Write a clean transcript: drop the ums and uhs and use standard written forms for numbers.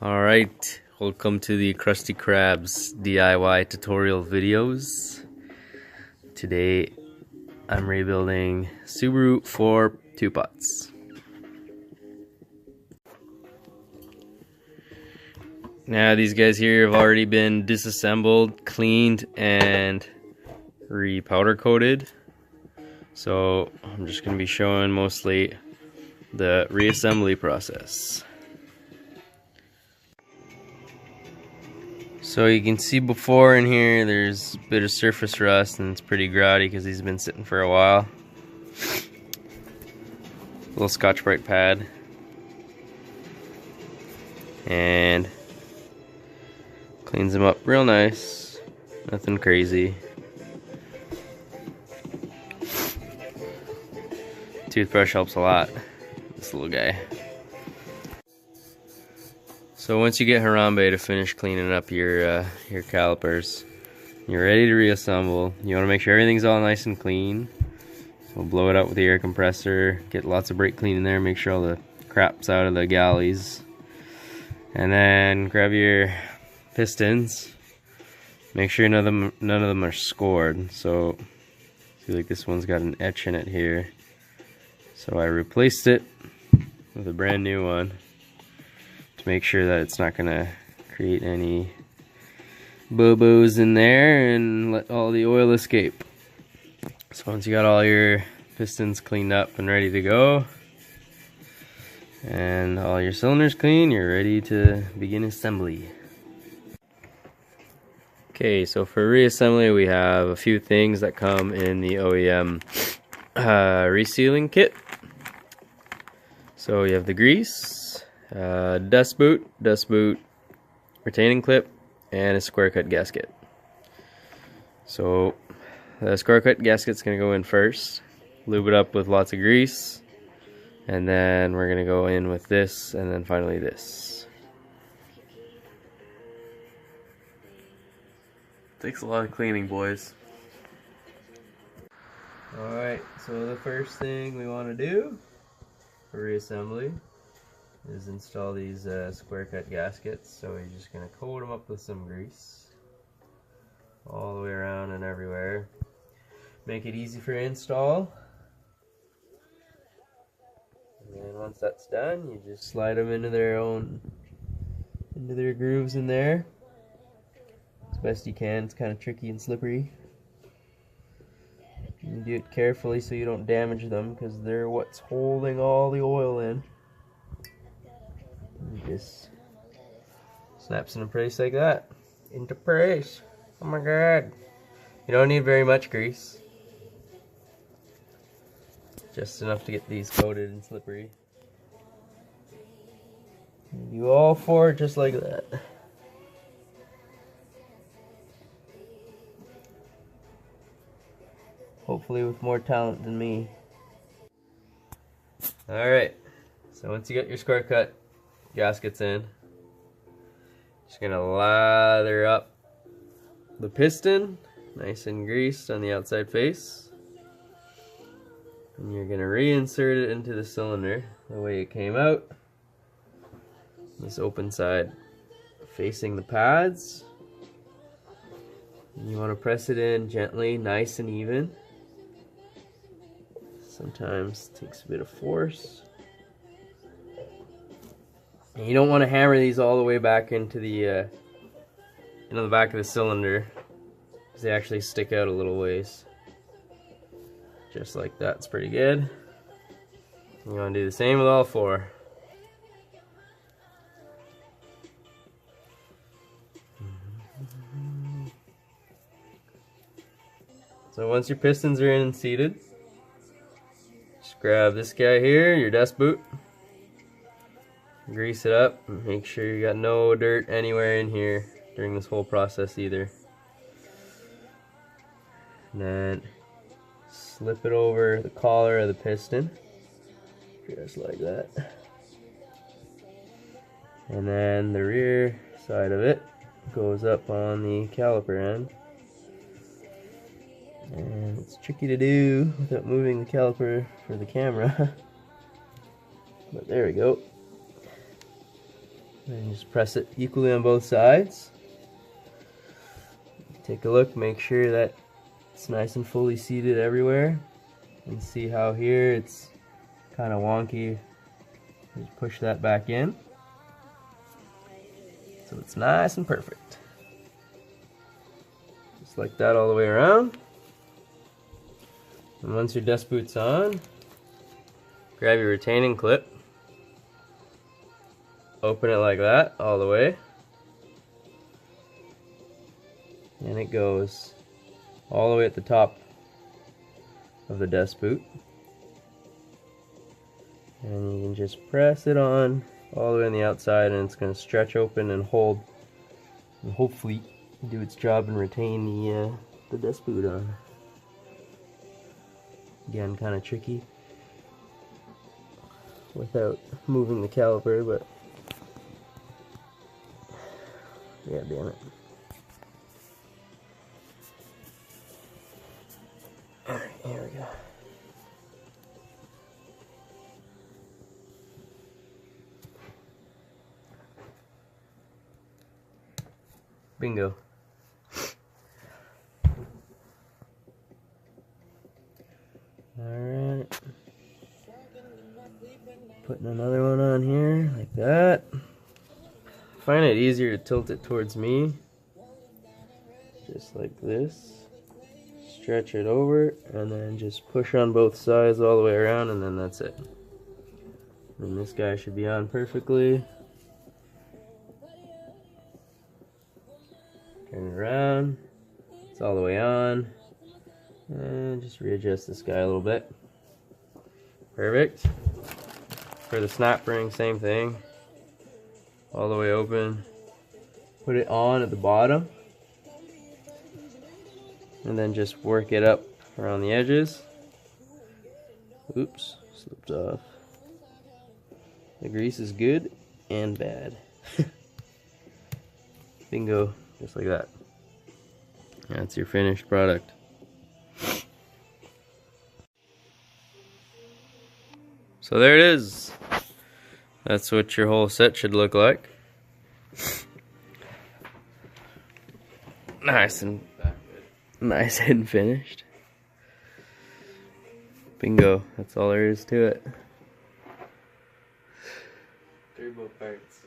Alright, welcome to the Krusty Krab's DIY tutorial videos. Today I'm rebuilding Subaru 4 two-pots. Now these guys here have already been disassembled, cleaned, and re-powder coated. So I'm just going to be showing mostly the reassembly process. So you can see before in here there's a bit of surface rust and it's pretty grouty because these have been sitting for a while. Little Scotch-Brite pad. And cleans them up real nice. Nothing crazy. Toothbrush helps a lot. This little guy. So once you get Harambe to finish cleaning up your calipers, you're ready to reassemble. You want to make sure everything's all nice and clean. So blow it out with the air compressor, get lots of brake clean in there, make sure all the crap's out of the galleys. And then grab your pistons. Make sure none of them are scored. So I feel like this one's got an etch in it here. So I replaced it with a brand new one, to make sure that it's not gonna create any bobos in there and let all the oil escape. So once you got all your pistons cleaned up and ready to go, and all your cylinders clean, you're ready to begin assembly. Okay, so for reassembly we have a few things that come in the OEM resealing kit. So you have the grease, dust boot, retaining clip, and a square cut gasket. So the square cut gasket's gonna go in first, lube it up with lots of grease, and then we're gonna go in with this, and then finally this. Takes a lot of cleaning, boys. Alright, so the first thing we want to do for reassembly is install these square cut gaskets. So we're just going to coat them up with some grease all the way around and everywhere. Make it easy for install. And then once that's done, you just slide them into their grooves in there as best you can. It's kind of tricky and slippery. You do it carefully so you don't damage them, because they're what's holding all the oil in. And just snaps into place like that. Into place. Oh my god. You don't need very much grease. Just enough to get these coated and slippery. And do all four just like that. Hopefully with more talent than me. Alright, so once you get your square cut gaskets in, just gonna lather up the piston, nice and greased on the outside face. And you're gonna reinsert it into the cylinder the way it came out. This open side facing the pads. And you want to press it in gently, nice and even. Sometimes it takes a bit of force. And you don't want to hammer these all the way back into the back of the cylinder, because they actually stick out a little ways. Just like that, it's pretty good. You want to do the same with all four. So once your pistons are in and seated, just grab this guy here, your dust boot, grease it up, and make sure you got no dirt anywhere in here during this whole process either. And then slip it over the collar of the piston, just like that. And then the rear side of it goes up on the caliper end. And it's tricky to do without moving the caliper for the camera. But there we go. And just press it equally on both sides. Take a look, make sure that it's nice and fully seated everywhere. And see how here it's kind of wonky. Just push that back in. So it's nice and perfect. Just like that all the way around. And once your dust boot's on, grab your retaining clip. Open it like that all the way. And it goes all the way at the top of the dust boot. And you can just press it on all the way on the outside, and it's going to stretch open and hold, and hopefully do its job and retain the dust boot on. Again, kind of tricky without moving the caliper, but yeah, damn it. Alright, here we go. Bingo. Alright. Putting another one on here, like that. I find it easier to tilt it towards me. Just like this. Stretch it over, and then just push on both sides all the way around, and then that's it. And this guy should be on perfectly. Turn it around. It's all the way on. And just readjust this guy a little bit. Perfect. For the snap ring, same thing. All the way open. Put it on at the bottom. And then just work it up around the edges. Oops, slipped off. The grease is good and bad. Bingo, just like that. That's your finished product. So there it is. That's what your whole set should look like. Nice and finished. Bingo. That's all there is to it. Turbo parts.